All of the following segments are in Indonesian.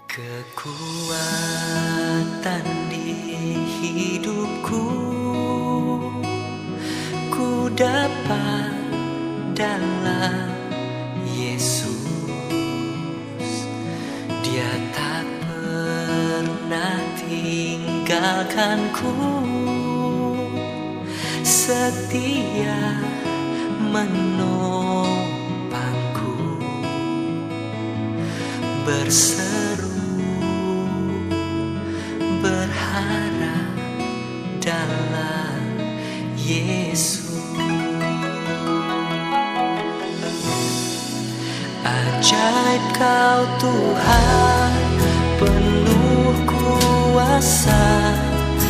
Kekuatan di hidupku ku dapat dalam Yesus. Dia tak pernah tinggalkanku, setia menopangku, berseru berharap dalam Yesus. Ajaib Kau Tuhan, penuh kuasa,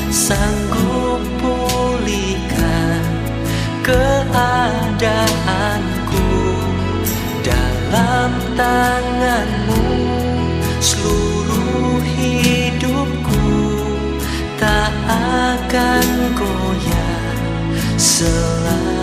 sanggup pulihkan keadaanku. Dalam tangan-Mu seluruh hidupku tak akan goyah selamanya.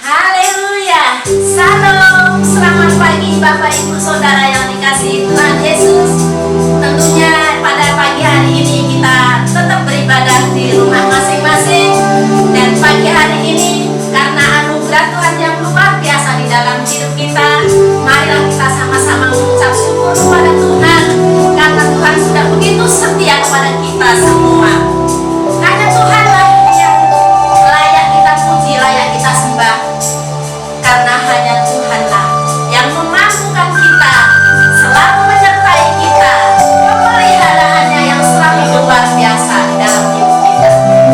Haleluya, Salam, selamat pagi Bapak Ibu Saudara yang dikasihi Tuhan Yesus. Tentunya pada pagi hari ini kita tetap beribadah di rumah masing-masing. Dan pagi hari ini karena anugerah Tuhan yang luar biasa di dalam hidup kita, marilah kita sama-sama mengucap syukur kepada Tuhan, karena Tuhan sudah begitu setia kepada kita semua. Hanya Tuhanlah yang layak kita puji, layak kita sembah, karena hanya Tuhanlah yang memampukan kita, selalu menyertai kita, pemeliharaannya yang selalu luar biasa di dalam hidup kita.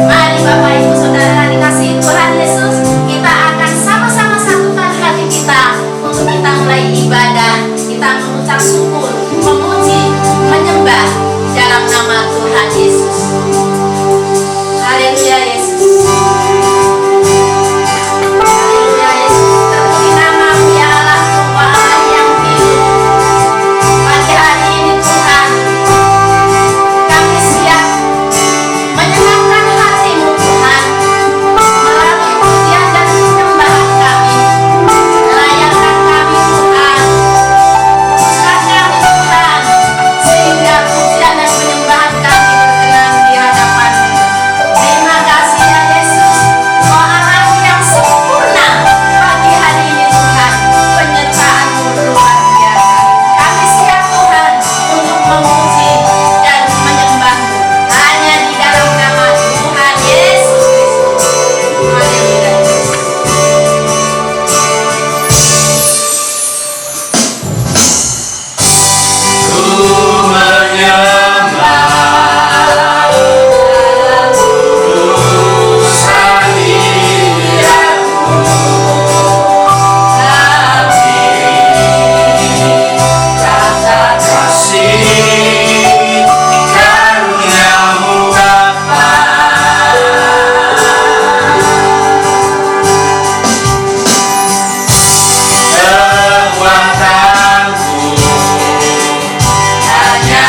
Mari Bapak Ibu Saudara dikasihi Tuhan Yesus, kita akan sama-sama satukan hati kita untuk kita mulai ibadah, kita mengucap syukur, memuji, menyembah dalam nama Tuhan Yesus. Haleluya Yesus. Haleluya Yesus. Terpuji nama-Mu ya Allah, Allah yang hidup. Pagi hari ini Tuhan, kami siap menyenangkan hati-Mu Tuhan, melalui pujian dan penyembahan kami. Layakkan kami Tuhan, usahkan kami Tuhan, sehingga pujian dan penyembahan kami berkenan di hadapan-Mu. Terima kasih ya Yesus, Oh Allah yang sempurna. Pagi hari ini Tuhan, penyertaan-Mu luar biasa. Kami siap Tuhan untuk memuji dan menyembah-Mu hanya di dalam nama Tuhan Yesus Kristus. Haleluya. Hanya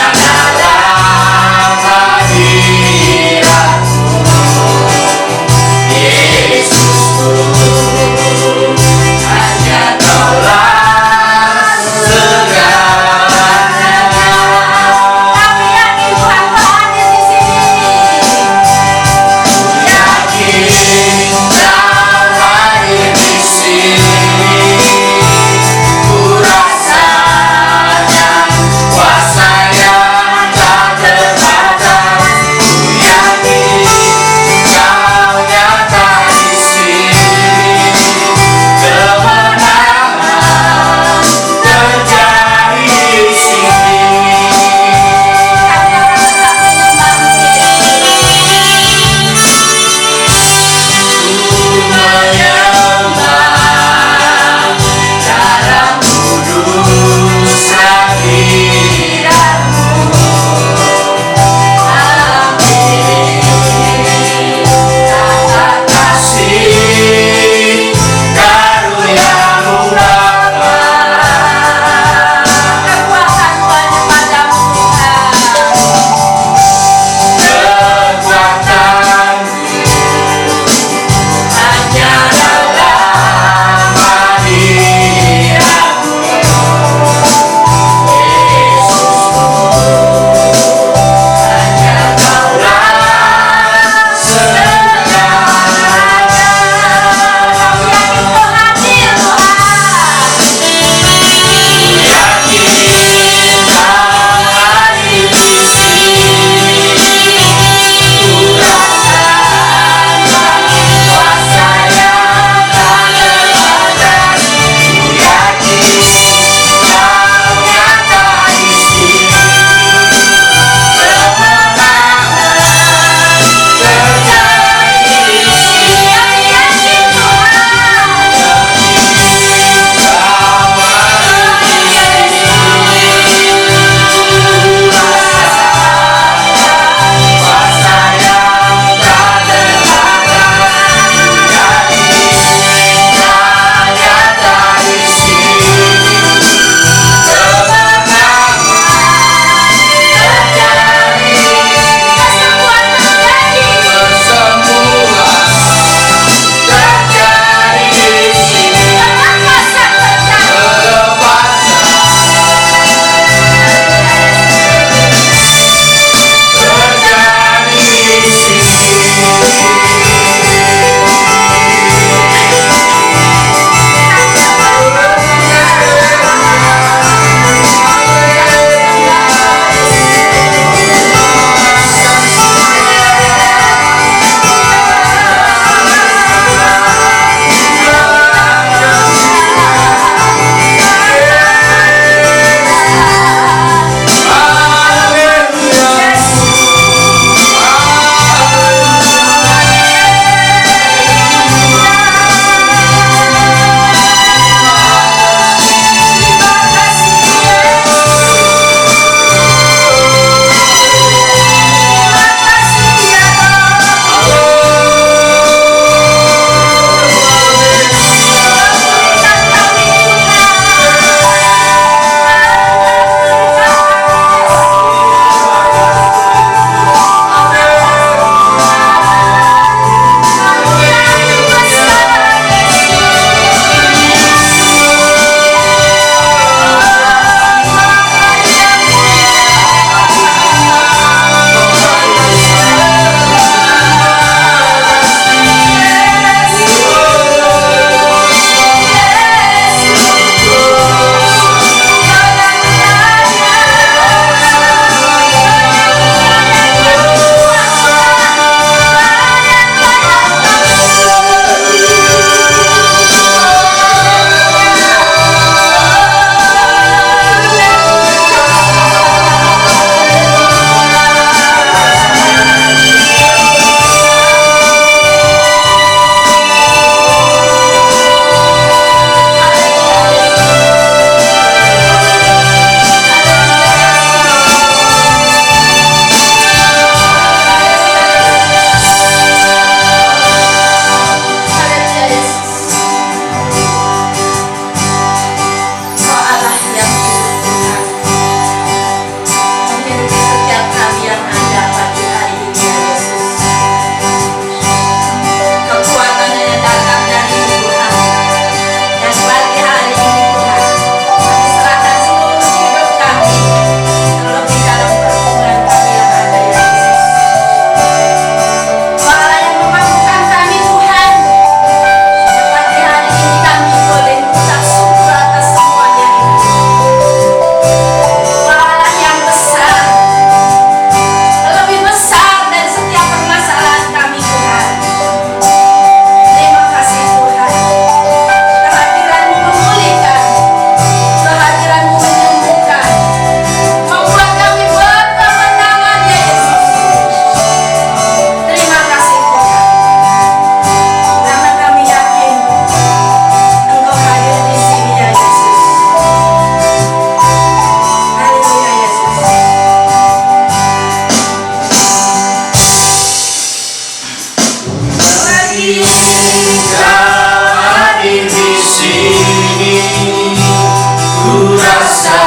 Kuasa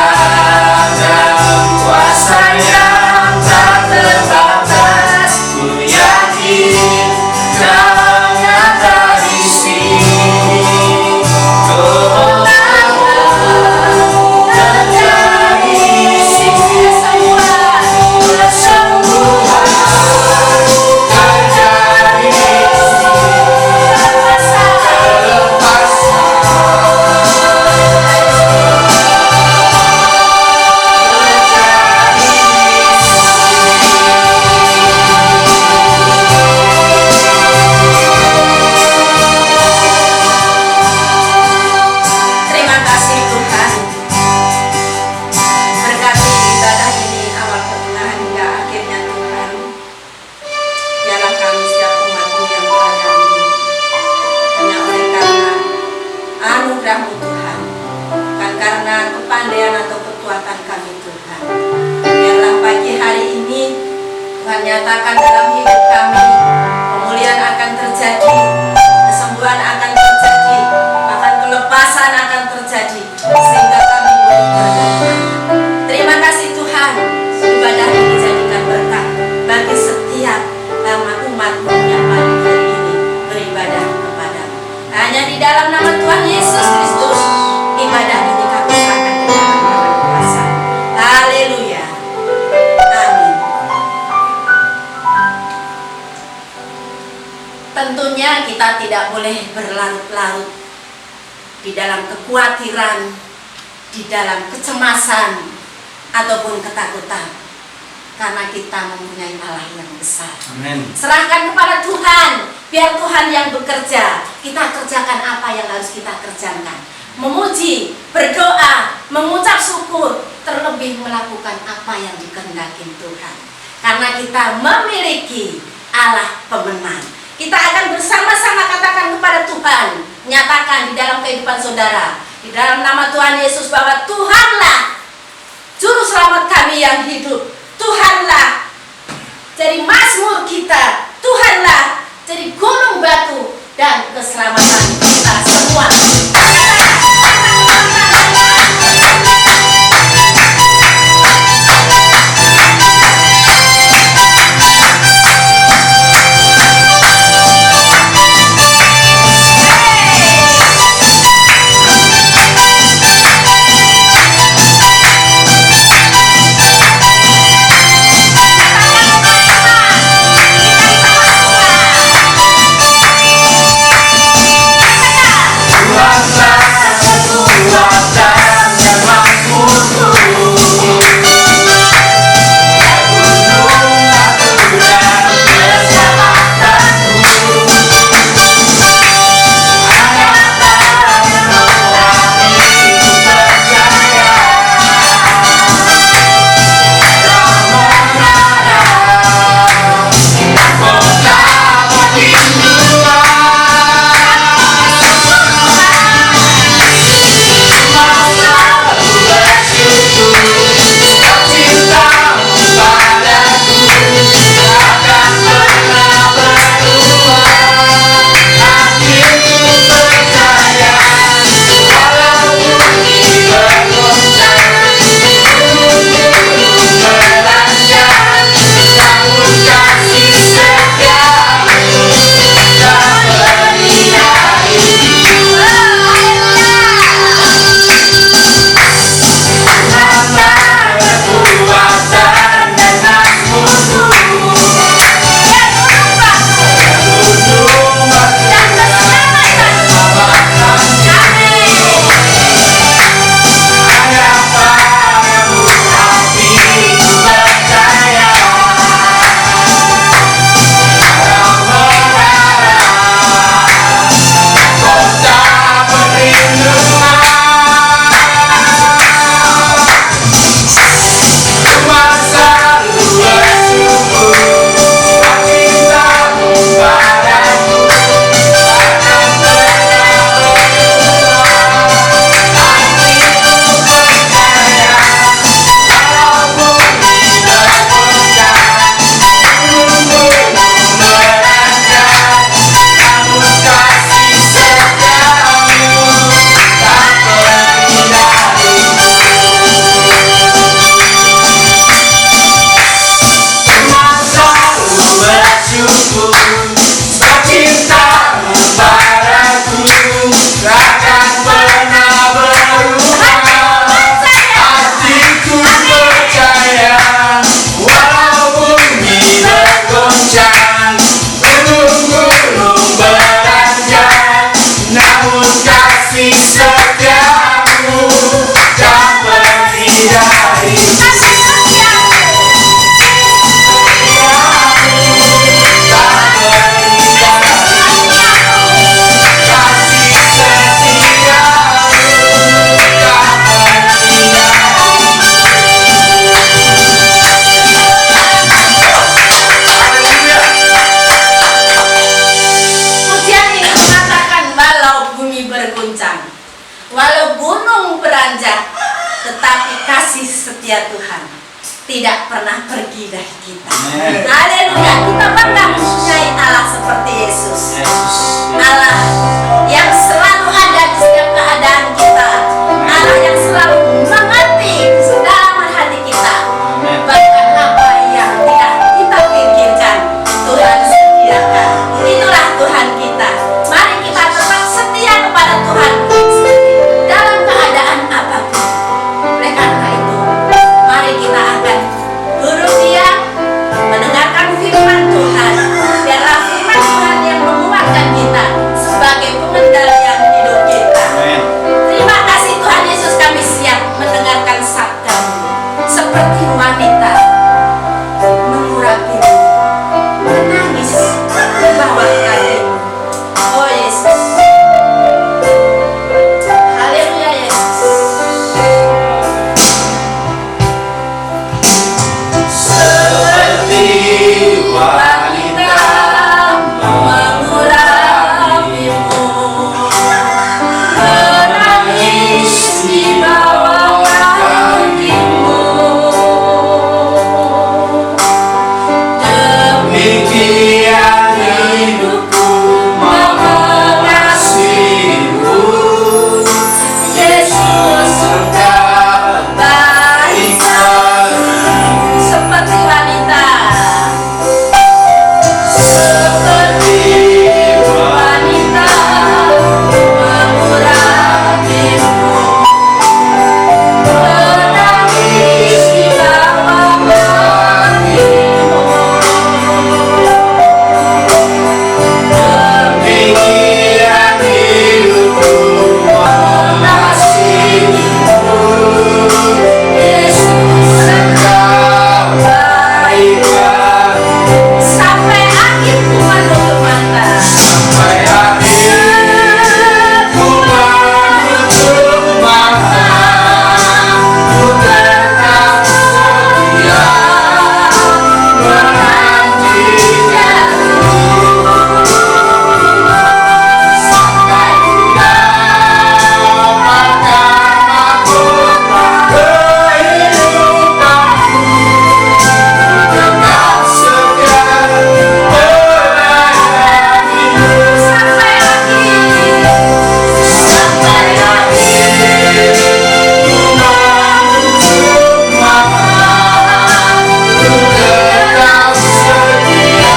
dan kuasa yang tak terbatas, ku yakin Kau nyata di sini. Terima kasih Tuhan. Berkati ibadah ini awal pertengahan hingga akhirnya Tuhan. Biarlah kami setiap umat-Mu yang berada ini, hanya oleh karena anugerah-Mu Tuhan, bukan karena kepandaian atau kekuatan kami Tuhan. Biarlah pagi hari ini Tuhan nyatakan dalam hidup kami, pemulihan akan terjadi, kesembuhan akan terjadi, bahkan kelepasan akan terjadi, sehingga kami boleh berdoa. Terima kasih Tuhan, ibadah ini jadikan berkat bagi setiap umat-Mu yang pagi hari ini beribadah kepada-Mu. Hanya di dalam nama Tuhan Yesus Kristus, ibadah ini kami serahkan ke dalam tangan kuasa. Haleluya. Amin. Tentunya kita tidak boleh berlarut-larut di dalam kekhawatiran, di dalam kecemasan, ataupun ketakutan, karena kita mempunyai Allah yang besar. Amin. Serahkan kepada Tuhan, biar Tuhan yang bekerja. Kita kerjakan apa yang harus kita kerjakan. Memuji, berdoa, mengucap syukur, terlebih melakukan apa yang dikehendaki Tuhan. Karena kita memiliki Allah pemenang. Kita akan bersama-sama katakan kepada Tuhan, nyatakan di dalam kehidupan saudara, di dalam nama Tuhan Yesus, bahwa Tuhanlah Juru Selamat kami yang hidup. Tuhanlah jadi mazmur kita. Tuhanlah jadi gunung batu dan keselamatan kita semua. kasih setia Tuhan tidak pernah pergi dari kita. Haleluya. Kita bangga mempunyai Allah seperti Yesus. Allah yang selalu ada di setiap keadaan kita. Allah yang selalu mengerti kedalaman hati kita. Bahkan apa yang tidak kita pikirkan, Tuhan sediakan. Itulah Tuhan kita. Mari kita tetap setia kepada Tuhan dalam keadaan apapun. Oleh karena itu, mari kita akan duduk diam, mendengarkan firman Tuhan. Biarlah firman Tuhan yang menguatkan kita sebagai pengendalian hidup kita. Terima kasih Tuhan Yesus, kami siap mendengarkan sabda-Mu. Seperti wanita mengurapi, menangis di bawah kaki-Mu. Oh Yesus. Haleluya Yesus. Seperti wanita mengurapi-Mu, menangis di bawah kaki-Mu. demikian hidupku mengasihi-Mu, Yesus engkau baikkan seperti wanita, seperti wanita mengurapi-Mu, menangis di bawah kaki-Mu. demikian hidupku mengasihi-Mu, Yesus engkau baikkan sampai akhir menutup mata. sampai akhirku menutup mata. Ku tetap setia menantikanmu sampai ku dapatkan mahkota kehidupanku. Tetap setia melayanimu Sampai akhir, sampai akhir ku menutup mata. Ku tetap setia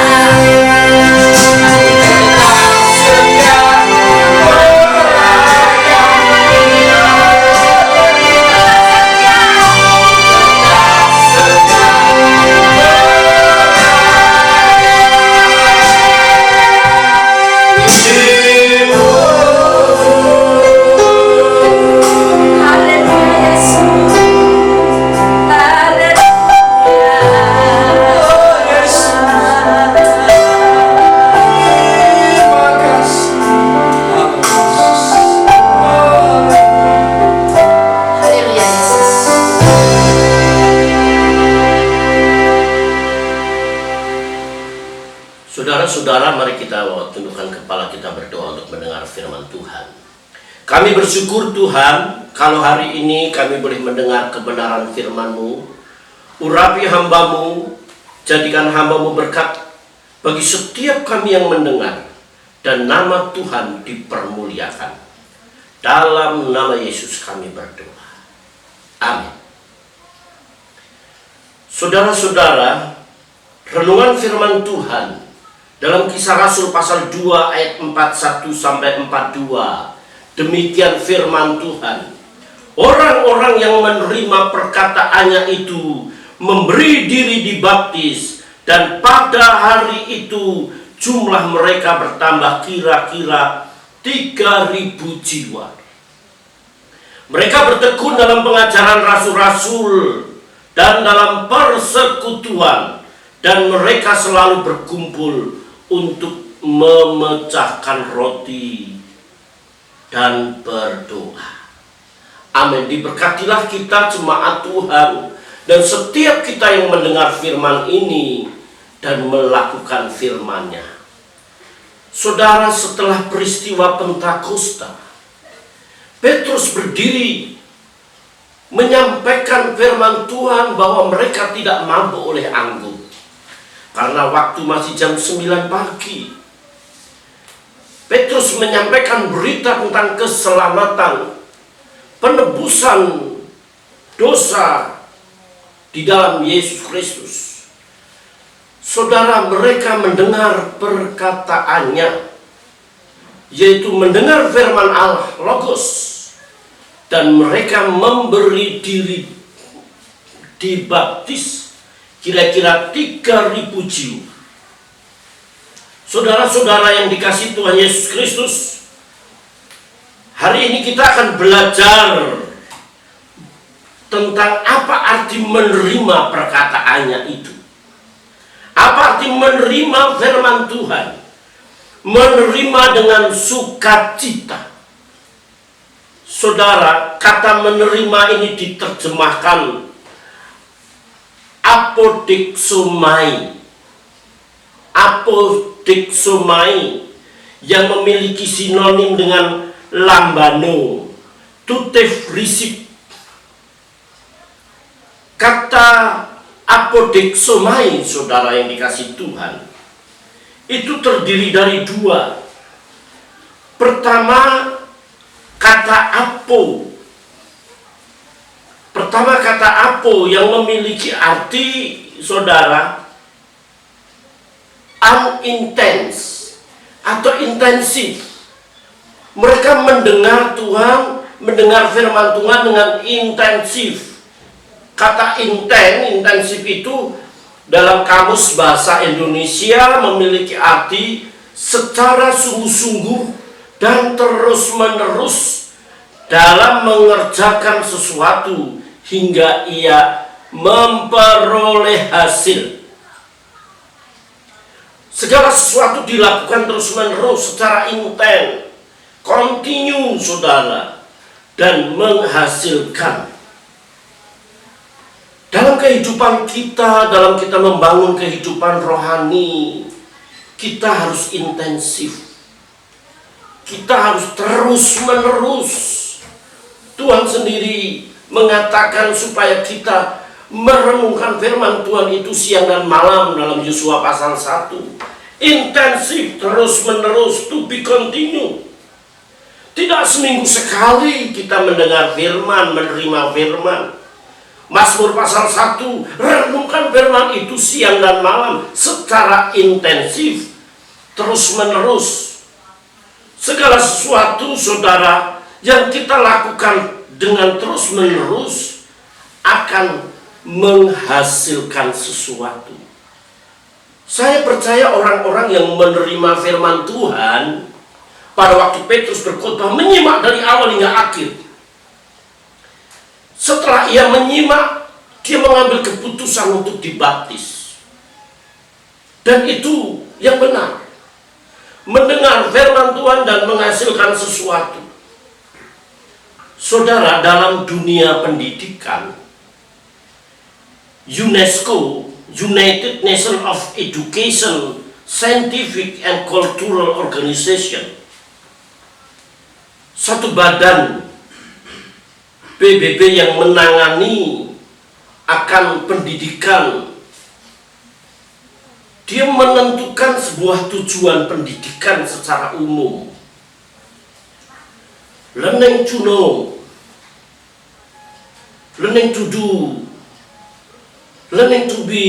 menantikanmu sampai ku dapatkan mahkota kehidupanku. Tetap setia haleluya Yesus, haleluya Yesus. Saudara-saudara, mari kita tundukkan kepala kita berdoa untuk mendengar firman Tuhan. Kami bersyukur Tuhan, kalau hari ini kami boleh mendengar kebenaran firman-Mu. Urapi hamba-Mu, Jadikan hamba-Mu berkat bagi setiap kami yang mendengar, dan nama Tuhan dipermuliakan. Dalam nama Yesus kami berdoa. Amin. Saudara-saudara, renungan firman Tuhan dalam Kisah Rasul pasal 2 ayat 41 sampai 42. Demikian firman Tuhan. Orang-orang yang menerima perkataannya itu memberi diri dibaptis, dan pada hari itu jumlah mereka bertambah kira-kira 3.000 jiwa. Mereka bertekun dalam pengajaran rasul-rasul dan dalam persekutuan, dan mereka selalu berkumpul untuk memecahkan roti dan berdoa. Amin. Diberkatilah kita jemaat Tuhan dan setiap kita yang mendengar firman ini dan melakukan firman-Nya. Saudara, setelah peristiwa Pentakosta, Petrus berdiri menyampaikan firman Tuhan bahwa mereka tidak mabuk oleh anggur. Karena waktu masih jam 9 pagi. Petrus menyampaikan berita tentang keselamatan, penebusan dosa di dalam Yesus Kristus. Saudara, mereka mendengar perkataannya, yaitu mendengar firman Allah, Logos, dan mereka memberi diri dibaptis kira-kira 3.000 jiwa. Saudara-saudara yang dikasihi Tuhan Yesus Kristus, hari ini kita akan belajar tentang apa arti menerima perkataannya itu. Apa arti menerima firman Tuhan? Menerima dengan sukacita. Saudara, kata menerima ini diterjemahkan apodixomai. Apodixomai yang memiliki sinonim dengan lambano, to receive. Kata apodixomai, saudara yang dikasihi Tuhan, itu terdiri dari dua. Pertama, kata apo. Pertama, kata apo yang memiliki arti, saudara, unintense atau intensif. Mereka mendengar Tuhan, mendengar firman Tuhan dengan intensif. Kata intensif itu dalam kamus bahasa Indonesia memiliki arti secara sungguh-sungguh dan terus-menerus dalam mengerjakan sesuatu hingga ia memperoleh hasil. Segala sesuatu dilakukan terus-menerus secara intens, continue, saudara, dan menghasilkan. Dalam kehidupan kita, dalam kita membangun kehidupan rohani, kita harus intensif. Kita harus terus-menerus. Tuhan sendiri mengatakan supaya kita merenungkan firman Tuhan itu siang dan malam dalam Yosua pasal 1. Intensif, terus-menerus, to be continue. Tidak seminggu sekali kita mendengar firman, menerima firman. Mazmur pasal 1, renungkan firman itu siang dan malam secara intensif, terus-menerus. Segala sesuatu, saudara, yang kita lakukan dengan terus-menerus akan menghasilkan sesuatu. Saya percaya orang-orang yang menerima firman Tuhan pada waktu Petrus berkhotbah menyimak dari awal hingga akhir. Setelah ia menyimak, dia mengambil keputusan untuk dibaptis. Dan itu yang benar. Mendengar firman Tuhan dan menghasilkan sesuatu. Saudara, dalam dunia pendidikan, UNESCO, United Nations of Education, Scientific and Cultural Organization, satu badan PBB yang menangani akan pendidikan dia menentukan sebuah tujuan pendidikan secara umum. Learning to know, learning to do, learning to be,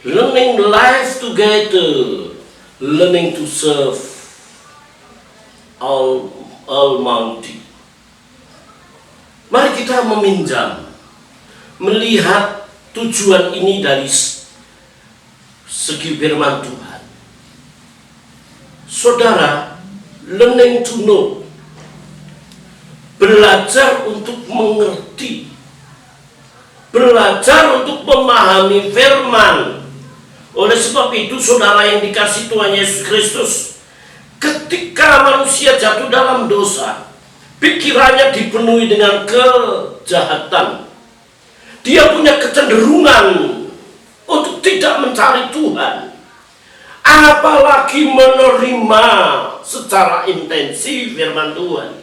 learning life together, learning to serve Almighty. Mari kita meminjam, melihat tujuan ini dari segi firman Tuhan. Saudara, learning to know, belajar untuk mengerti, belajar untuk memahami firman. Oleh sebab itu, saudara yang dikasihi Tuhan Yesus Kristus, ketika manusia jatuh dalam dosa, pikirannya dipenuhi dengan kejahatan. Dia punya kecenderungan untuk tidak mencari Tuhan, apalagi menerima secara intensif firman Tuhan.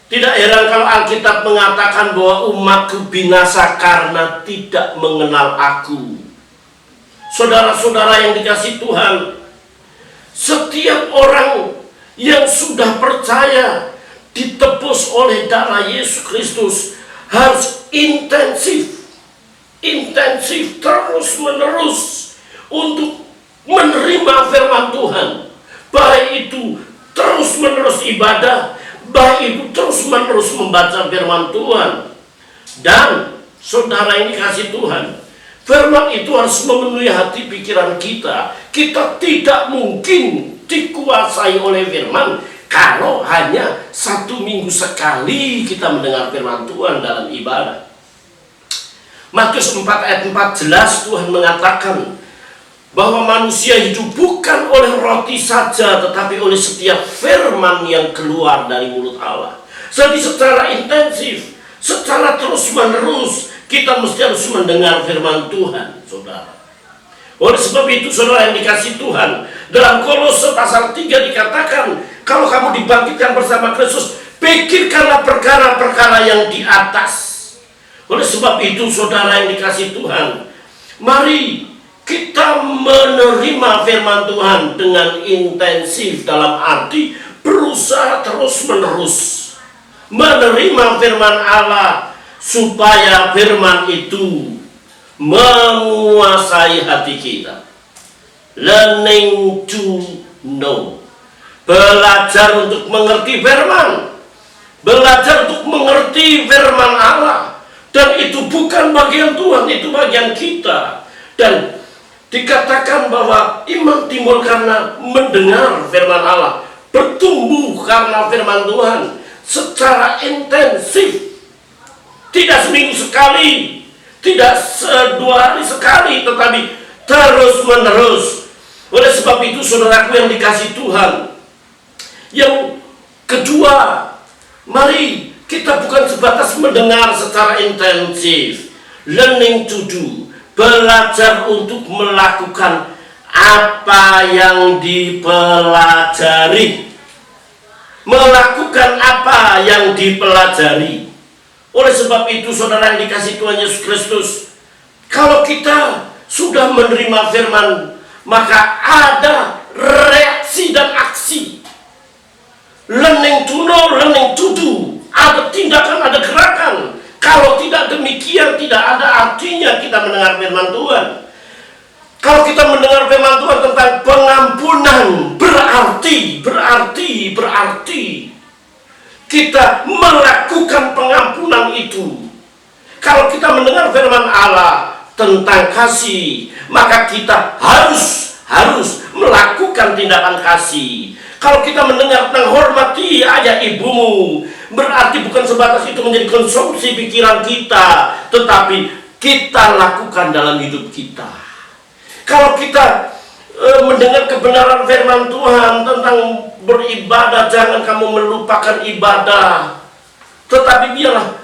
Tidak heran kalau Alkitab mengatakan bahwa umatku binasa karena tidak mengenal aku. Saudara-saudara yang dikasihi Tuhan, setiap orang yang sudah percaya ditebus oleh darah Yesus Kristus harus intensif terus menerus untuk menerima firman Tuhan. Baik itu terus menerus ibadah, baik itu terus menerus membaca firman Tuhan. Dan saudara yang dikasihi Tuhan, firman itu harus memenuhi hati pikiran kita. Kita tidak mungkin dikuasai oleh firman kalau hanya 1 minggu sekali kita mendengar firman Tuhan dalam ibadah. Matius 4 ayat 4 jelas Tuhan mengatakan bahwa manusia hidup bukan oleh roti saja, tetapi oleh setiap firman yang keluar dari mulut Allah. Jadi secara intensif, secara terus menerus, kita mesti harus mendengar firman Tuhan, saudara. Oleh sebab itu, saudara yang dikasihi Tuhan, dalam Kolose pasal 3 dikatakan, kalau kamu dibangkitkan bersama Kristus, pikirkanlah perkara-perkara yang di atas. Oleh sebab itu, saudara yang dikasihi Tuhan, mari kita menerima firman Tuhan dengan intensif, dalam arti berusaha terus menerus menerima firman Allah, supaya firman itu menguasai hati kita. Learning to know, belajar untuk mengerti firman, belajar untuk mengerti firman Allah. Dan itu bukan bagian Tuhan, itu bagian kita. Dan dikatakan bahwa iman timbul karena mendengar firman Allah, bertumbuh karena firman Tuhan secara intensif, tidak seminggu sekali, tidak 2 hari sekali, tetapi terus menerus. Oleh sebab itu, saudaraku yang dikasihi Tuhan, yang kedua, mari kita bukan sebatas mendengar secara intensif, learning to do, belajar untuk melakukan apa yang dipelajari. Melakukan apa yang dipelajari. Oleh sebab itu, saudara yang dikasihi Tuhan Yesus Kristus, kalau kita sudah menerima firman, maka ada reaksi dan aksi. Learning to know, learning to do. Ada tindakan, ada gerakan. Kalau tidak demikian, tidak ada artinya kita mendengar firman Tuhan. Kalau kita mendengar firman Tuhan tentang pengampunan, berarti kita melakukan pengampunan itu. Kalau kita mendengar firman Allah tentang kasih, maka kita harus melakukan tindakan kasih. Kalau kita mendengar tentang hormati ayah ibumu, berarti bukan sebatas itu menjadi konsumsi pikiran kita, tetapi kita lakukan dalam hidup kita. Kalau kita mendengar kebenaran firman Tuhan tentang beribadah, jangan kamu melupakan ibadah, tetapi biarlah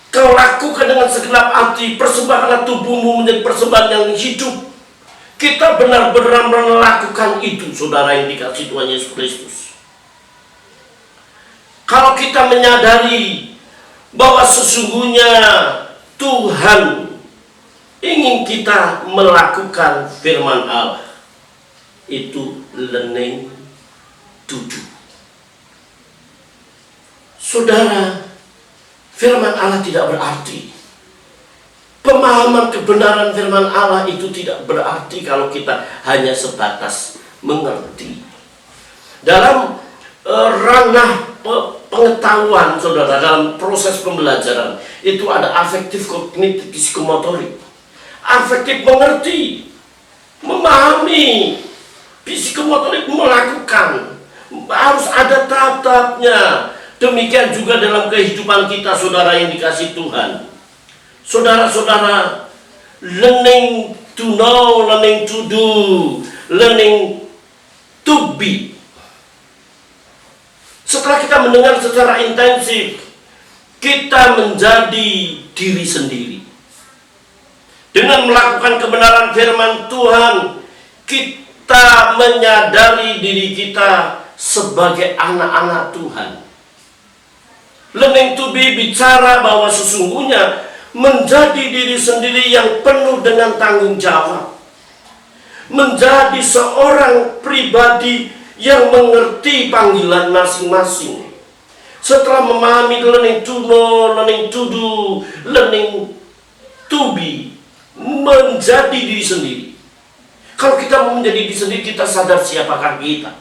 kau lakukan dengan segenap hati. Persembahkanlah tubuhmu menjadi persembahan yang hidup. Kita benar-benar melakukan itu, saudara yang dikasihi Tuhan Yesus Kristus. Kalau kita menyadari bahwa sesungguhnya Tuhan ingin ingin kita melakukan firman Allah, itu learning to do. Saudara, firman Allah tidak berarti, pemahaman kebenaran firman Allah itu tidak berarti kalau kita hanya sebatas mengerti. Dalam ranah pengetahuan, saudara, dalam proses pembelajaran itu ada afektif, kognitif, psikomotorik. Afektif mengerti, memahami, psikomotorik melakukan, harus ada tahap-tahapnya. Demikian juga dalam kehidupan kita, saudara yang dikasih Tuhan. Saudara-saudara, learning to know, learning to do, learning to be. Setelah kita mendengar secara intensif, kita menjadi diri sendiri. Dengan melakukan kebenaran firman Tuhan, kita menyadari diri kita sebagai anak-anak Tuhan. Learning to be bicara bahwa sesungguhnya menjadi diri sendiri yang penuh dengan tanggung jawab. Menjadi seorang pribadi yang mengerti panggilan masing-masing. Setelah memahami learning to know, learning to do, learning to be, menjadi diri sendiri. Kalau kita mau menjadi diri sendiri, kita sadar siapakah kita.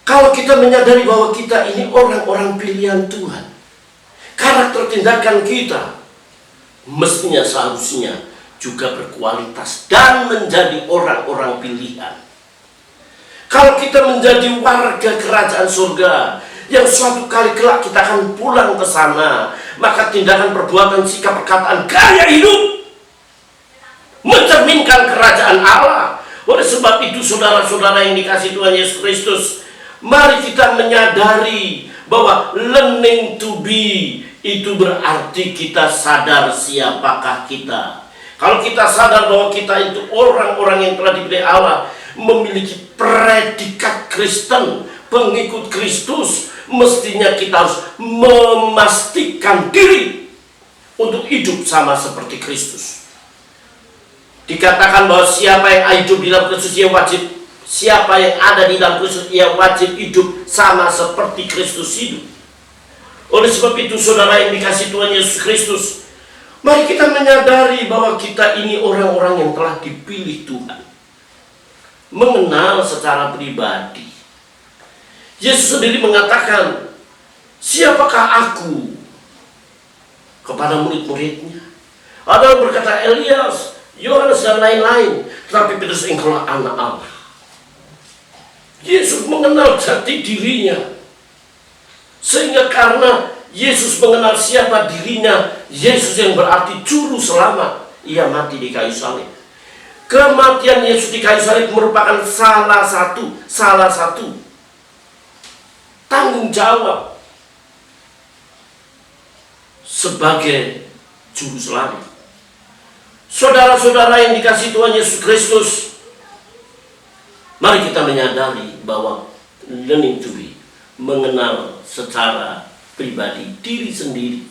Kalau kita menyadari bahwa kita ini orang-orang pilihan Tuhan, karakter tindakan kita mestinya seharusnya juga berkualitas dan menjadi orang-orang pilihan. Kalau kita menjadi warga kerajaan surga yang suatu kali kelak kita akan pulang ke sana, maka tindakan, perbuatan, sikap, perkataan, gaya hidup mencerminkan kerajaan Allah. Oleh sebab itu, saudara-saudara yang dikasih Tuhan Yesus Kristus, mari kita menyadari bahwa learning to be itu berarti kita sadar siapakah kita. Kalau kita sadar bahwa kita itu orang-orang yang telah dipilih Allah, memiliki predikat Kristen, pengikut Kristus, mestinya kita harus memastikan diri untuk hidup sama seperti Kristus. Dikatakan bahwa siapa yang hidup di dalam Kristus, ia wajib, siapa yang ada di dalam Kristus, ia wajib hidup sama seperti Kristus hidup. Oleh sebab itu, saudara yang dikasih Tuhan Yesus Kristus, mari kita menyadari bahwa kita ini orang-orang yang telah dipilih Tuhan, mengenal secara pribadi. Yesus sendiri mengatakan, siapakah aku? Kepada murid-muridnya. Ada yang berkata Elias, Yohanes dan lain-lain. Tetapi Petrus, engkaulah anak Allah. Yesus mengenal jati dirinya. Sehingga karena Yesus mengenal siapa dirinya, Yesus yang berarti juru selamat, ia mati di kayu salib. Kematian Yesus di kayu salib merupakan salah satu tanggung jawab sebagai juru selamat. Saudara-saudara yang dikasih Tuhan Yesus Kristus, mari kita menyadari bahwa learning to be, mengenal secara pribadi diri sendiri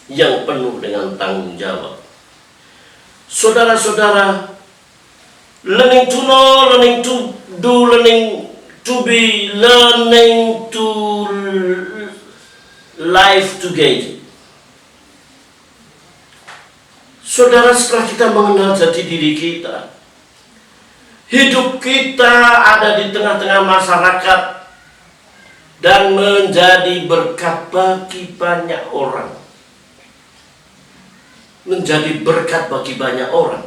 yang penuh dengan tanggung jawab. Saudara-saudara, learning to know, learning to do, learning to be, learning to live together. Saudara, setelah kita mengenal jati diri kita, hidup kita ada di tengah-tengah masyarakat dan menjadi berkat bagi banyak orang. Menjadi berkat bagi banyak orang.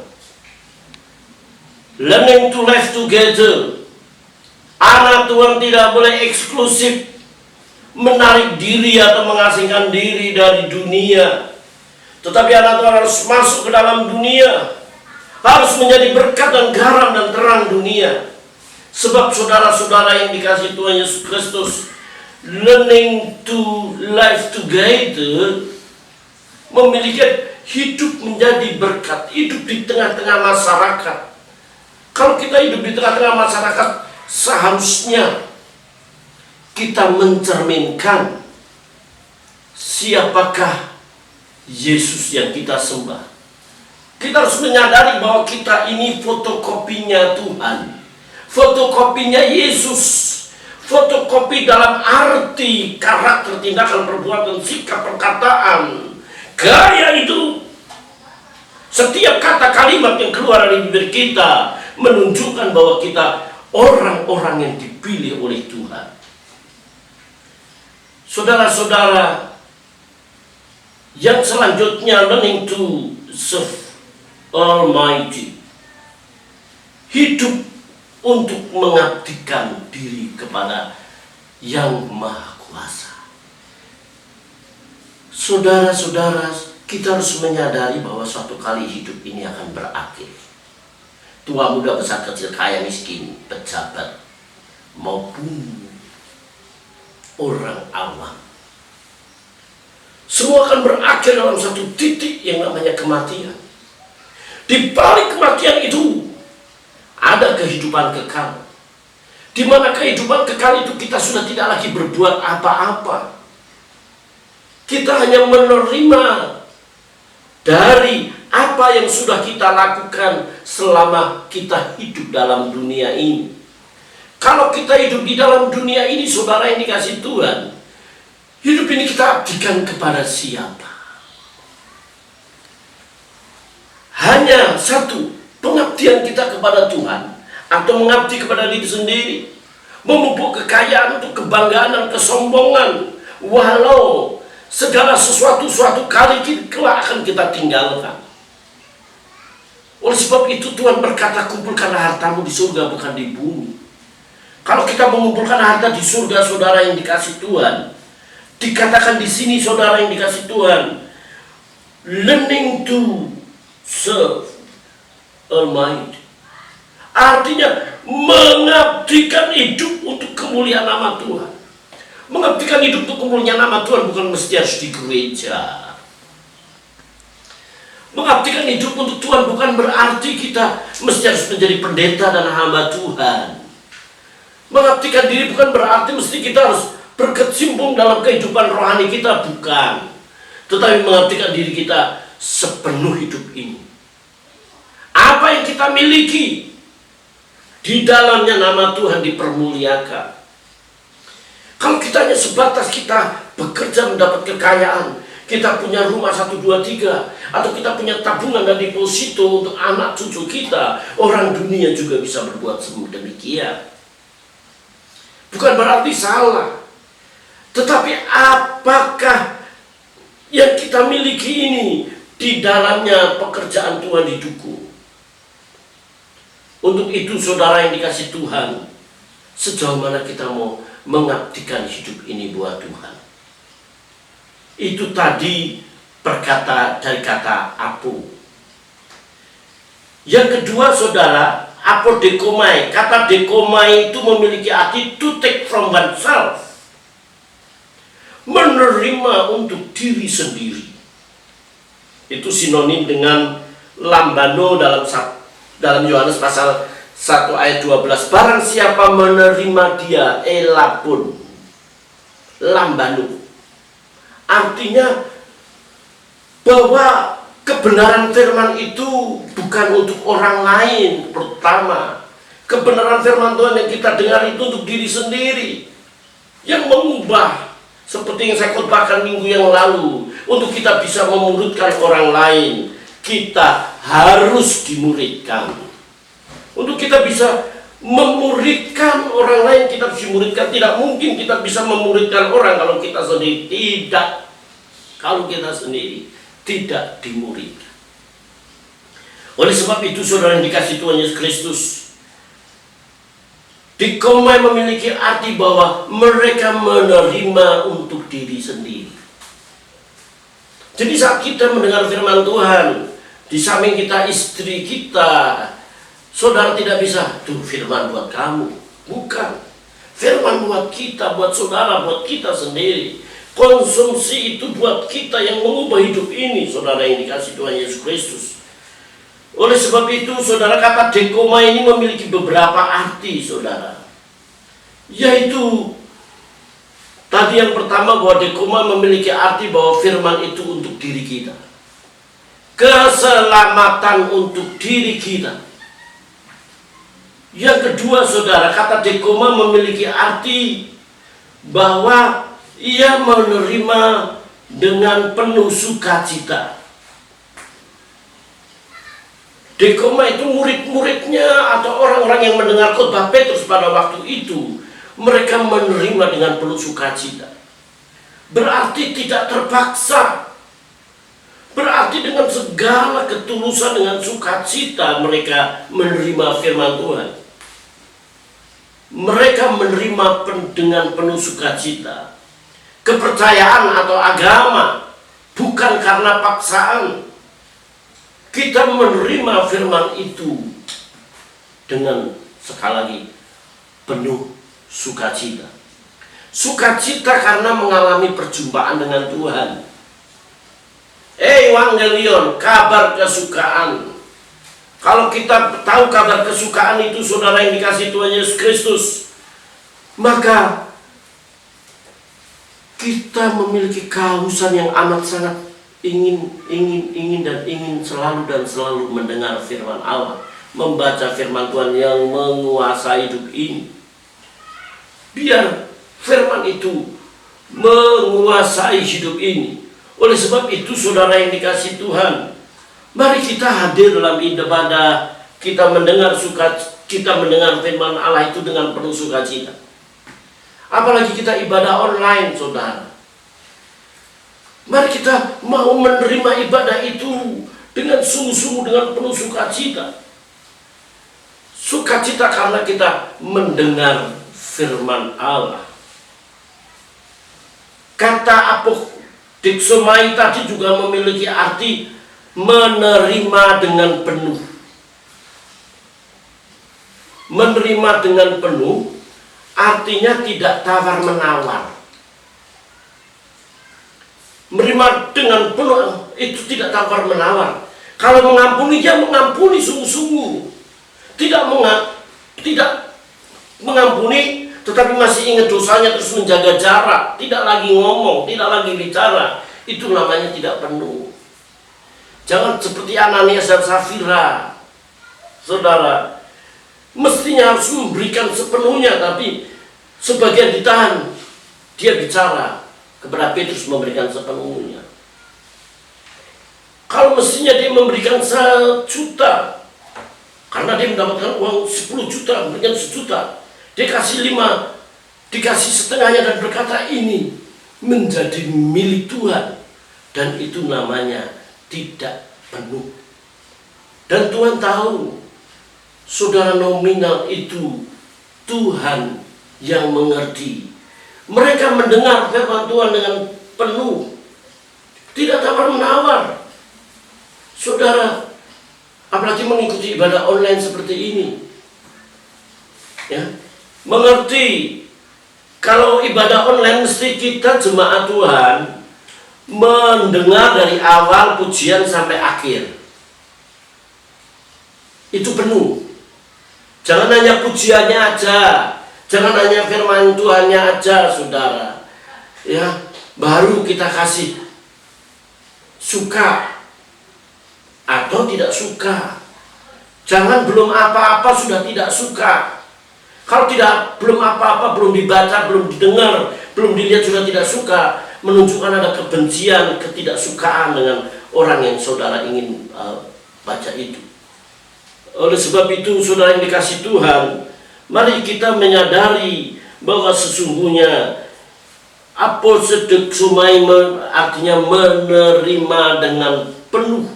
Learning to live together. Anak Tuhan tidak boleh eksklusif, menarik diri atau mengasingkan diri dari dunia. Tetapi anak Tuhan harus masuk ke dalam dunia, harus menjadi berkat dan garam dan terang dunia. Sebab saudara-saudara yang dikasih Tuhan Yesus Kristus, learning to live together memiliki hidup menjadi berkat, hidup di tengah-tengah masyarakat. Kalau kita hidup di tengah-tengah masyarakat, seharusnya kita mencerminkan siapakah Yesus yang kita sembah. Kita harus menyadari bahwa kita ini fotokopinya Tuhan, fotokopinya Yesus. Fotokopi dalam arti karakter, tindakan, perbuatan, sikap, perkataan, gaya hidup. Setiap kata kalimat yang keluar dari bibir kita menunjukkan bahwa kita orang-orang yang dipilih oleh Tuhan. Saudara-saudara, yang selanjutnya, learning to serve Almighty. Hidup untuk mengabdikan diri kepada Yang Maha Kuasa. Saudara-saudara, kita harus menyadari bahwa suatu kali hidup ini akan berakhir. Tua, muda, besar, kecil, kaya, miskin, pejabat, maupun orang awam. Semua akan berakhir dalam satu titik yang namanya kematian. Di balik kematian itu ada kehidupan kekal, di mana kehidupan kekal itu kita sudah tidak lagi berbuat apa-apa. Kita hanya menerima dari apa yang sudah kita lakukan selama kita hidup dalam dunia ini. Kalau kita hidup di dalam dunia ini, saudara yang dikasih Tuhan, hidup ini kita abdikan kepada siapa? Hanya satu, pengabdian kita kepada Tuhan, atau mengabdi kepada diri sendiri, memupuk kekayaan untuk kebanggaan dan kesombongan, walau segala sesuatu suatu kali kelak akan kita tinggalkan. Oleh sebab itu Tuhan berkata, kumpulkanlah hartamu di surga, bukan di bumi. Kalau kita mengumpulkan harta di surga, saudara yang dikasih Tuhan, dikatakan di sini, saudara yang dikasih Tuhan, learning to serve Almighty. Artinya mengabdikan hidup untuk kemuliaan nama Tuhan. Mengabdikan hidup untuk kemuliaan nama Tuhan bukan mesti harus di gereja. Mengabdikan hidup untuk Tuhan bukan berarti kita mesti harus menjadi pendeta dan hamba Tuhan. Mengabdikan diri bukan berarti mesti kita harus berkecimpung dalam kehidupan rohani kita, bukan. Tetapi mengabdikan diri kita sepenuh hidup ini. Apa yang kita miliki, di dalamnya nama Tuhan dipermuliakan. Kalau kita hanya sebatas kita bekerja mendapat kekayaan, kita punya rumah 1, 2, 3, atau kita punya tabungan dan deposito untuk anak cucu kita, orang dunia juga bisa berbuat demikian. Bukan berarti salah. Tetapi apakah yang kita miliki ini di dalamnya pekerjaan Tuhan didukung? Untuk itu saudara yang dikasih Tuhan, sejauh mana kita mau mengabdikan hidup ini buat Tuhan. Itu tadi perkata dari kata apo. Yang kedua saudara, apodekomai. Kata dekomai itu memiliki arti to take from oneself. Menerima untuk diri sendiri. Itu sinonim dengan lambano dalam Yohanes pasal 1 ayat 12. Barang siapa menerima dia, elapun, lambano. Artinya bahwa kebenaran firman itu bukan untuk orang lain. Pertama, kebenaran firman Tuhan yang kita dengar itu untuk diri sendiri, yang mengubah, seperti yang saya khotbahkan minggu yang lalu. Untuk kita bisa memuridkan orang lain, kita harus dimuridkan. Untuk kita bisa memuridkan orang lain, kita harus dimuridkan. Tidak mungkin kita bisa memuridkan orang kalau kita sendiri tidak. Kalau kita sendiri tidak dimuridkan. Oleh sebab itu saudara yang dikasih Tuhan Yesus Kristus, dekomai memiliki arti bahwa mereka menerima untuk diri sendiri. Jadi saat kita mendengar firman Tuhan, di samping kita istri kita, saudara tidak bisa, tuh firman buat kamu. Bukan. Firman buat kita, buat saudara, buat kita sendiri. Konsumsi itu buat kita yang mengubah hidup ini, saudara yang dikasih Tuhan Yesus Kristus. Oleh sebab itu, saudara, kata dekoma ini memiliki beberapa arti, saudara. Yaitu, tadi yang pertama bahwa dekoma memiliki arti bahwa firman itu untuk diri kita. keselamatan untuk diri kita. Yang kedua, saudara, kata dekoma memiliki arti bahwa ia menerima dengan penuh sukacita. Dekoma itu murid-muridnya atau orang-orang yang mendengar khotbah Petrus pada waktu itu, mereka menerima dengan penuh sukacita. Berarti tidak terpaksa. Berarti dengan segala ketulusan, dengan sukacita mereka menerima firman Tuhan. Mereka menerima dengan penuh sukacita. Kepercayaan atau agama bukan karena paksaan. Kita menerima firman itu dengan, sekali lagi, penuh sukacita. Sukacita karena mengalami perjumpaan dengan Tuhan. Evangelion, kabar kesukaan. Kalau kita tahu kabar kesukaan itu, saudara yang dikasihi Tuhan Yesus Kristus, maka kita memiliki kehausan yang amat sangat ingin selalu mendengar firman Allah, membaca firman Tuhan yang menguasai hidup ini. Biar firman itu menguasai hidup ini. Oleh sebab itu, saudara yang dikasihi Tuhan, mari kita hadir dalam ibadah, kita mendengar firman Allah itu dengan penuh sukacita. Apalagi kita ibadah online, saudara. Mari kita mau menerima ibadah itu dengan sungguh-sungguh, dengan penuh sukacita. Sukacita karena kita mendengar firman Allah. Kata apodikzomai tadi juga memiliki arti menerima dengan penuh. Menerima dengan penuh artinya tidak tawar-menawar. Menerima dengan penuh itu tidak tawar-menawar. Kalau mengampuni, dia mengampuni sungguh-sungguh. Tidak mengampuni, tetapi masih ingat dosanya terus menjaga jarak, tidak lagi ngomong, tidak lagi bicara. Itu namanya tidak penuh. Jangan seperti Ananias dan Safira, saudara. Mestinya harus memberikan sepenuhnya, tapi sebagian ditahan. Dia bicara kepada Petrus, memberikan sepenuhnya. Kalau mestinya dia memberikan 1 juta, karena dia mendapatkan uang 10 juta, memberikan 1 juta. Dia kasih 5, dikasih setengahnya dan berkata ini menjadi milik Tuhan. Dan itu namanya tidak penuh. Dan Tuhan tahu, saudara, nominal itu Tuhan yang mengerti. Mereka mendengar firman Tuhan dengan penuh, tidak tawar-menawar. Saudara, apalagi mengikuti ibadah online seperti ini, ya, mengerti kalau ibadah online mesti kita jemaat Tuhan mendengar dari awal pujian sampai akhir. Itu penuh. Jangan hanya pujiannya aja, jangan hanya firman Tuhannya aja, saudara. Ya, baru kita kasih suka atau tidak suka. Jangan belum apa-apa sudah tidak suka. Kalau belum apa-apa, belum dibaca, belum didengar, belum dilihat sudah tidak suka, menunjukkan ada kebencian, ketidaksukaan dengan orang yang saudara ingin baca itu. Oleh sebab itu, saudara yang dikasihi Tuhan, mari kita menyadari bahwa sesungguhnya apodikzomai artinya menerima dengan penuh.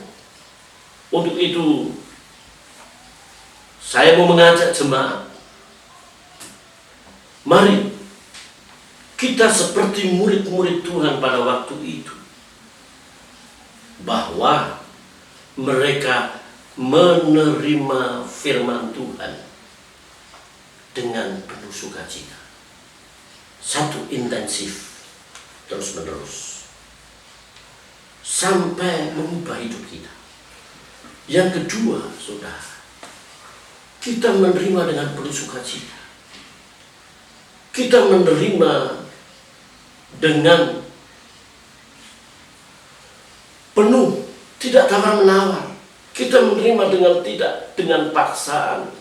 Untuk itu, saya mau mengajak jemaat, mari kita seperti murid-murid Tuhan pada waktu itu, bahwa mereka menerima firman Tuhan dengan penuh sukacita. Satu, intensif, terus-menerus, sampai mengubah hidup kita. Yang kedua, saudara, kita menerima dengan penuh sukacita. Kita menerima dengan penuh, tidak menawar-menawar. Kita menerima dengan paksaan.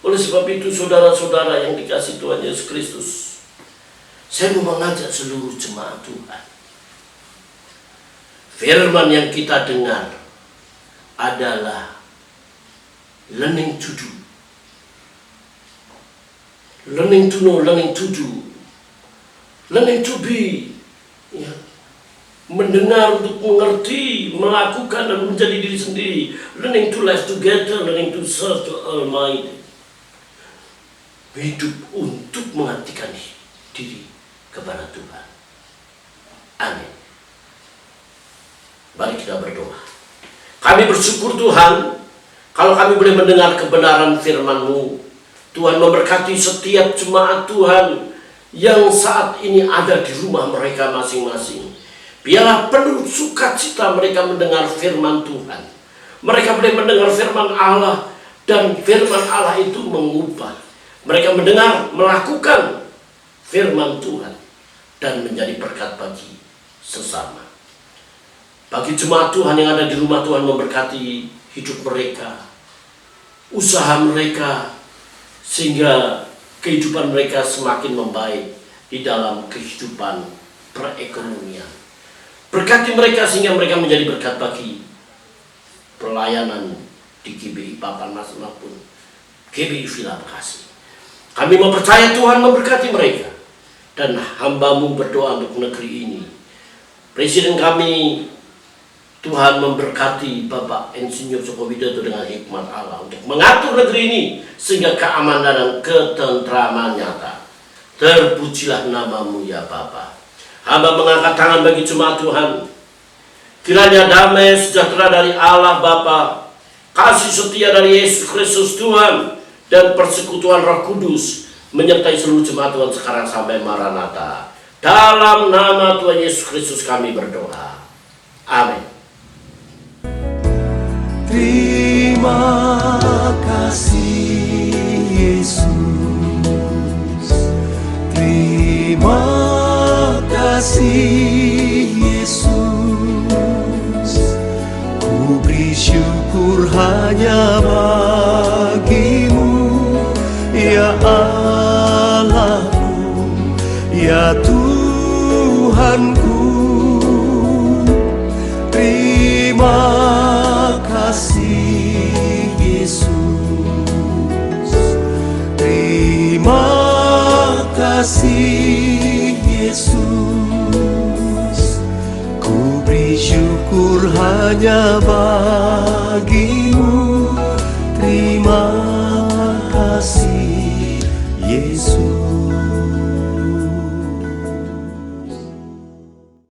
Oleh sebab itu saudara-saudara yang dikasihi Tuhan Yesus Kristus, saya mau mengajak seluruh jemaat Tuhan. Firman yang kita dengar adalah learning to do. Learning to know, learning to do. Learning to be. Ya. Mendengar untuk mengerti, melakukan dan menjadi diri sendiri. Learning to live together, learning to serve the Almighty. Hidup untuk mengabdikan diri kepada Tuhan. Amin. Mari kita berdoa. Kami bersyukur Tuhan, kalau kami boleh mendengar kebenaran firman-Mu. Tuhan memberkati setiap jemaat Tuhan yang saat ini ada di rumah mereka masing-masing. Biarlah penuh sukacita mereka mendengar firman Tuhan. Mereka boleh mendengar firman Allah, dan firman Allah itu mengubah. Mereka mendengar, melakukan firman Tuhan, dan menjadi berkat bagi sesama. Bagi jemaat Tuhan yang ada di rumah, Tuhan memberkati hidup mereka, usaha mereka, sehingga kehidupan mereka semakin membaik di dalam kehidupan perekonomian. Berkati mereka sehingga mereka menjadi berkat bagi pelayanan di GBI Papan Mas maupun GBI Villa Bekasi. Kami mempercaya Tuhan memberkati mereka, dan hamba-Mu berdoa untuk negeri ini. Presiden kami, Tuhan memberkati Bapak Insinyur Joko Widodo dengan hikmat Allah untuk mengatur negeri ini sehingga keamanan dan ketentraman nyata. Terpujilah nama-Mu ya Bapa. Hamba mengangkat tangan bagi jemaat Tuhan. Kiranya damai sejahtera dari Allah Bapa, kasih setia dari Yesus Kristus Tuhan, dan persekutuan Roh Kudus menyertai seluruh jemaat Tuhan sekarang sampai Maranatha. Dalam nama Tuhan Yesus Kristus kami berdoa. Amin. Terima kasih Yesus. Terima kasih Yesus. Ku beri syukur hanya bagi-Mu, ya Allahku, ya Tuhanku. Terima kasih Yesus. Terima kasih Yesus. Ku beri syukur hanya bagi-Mu,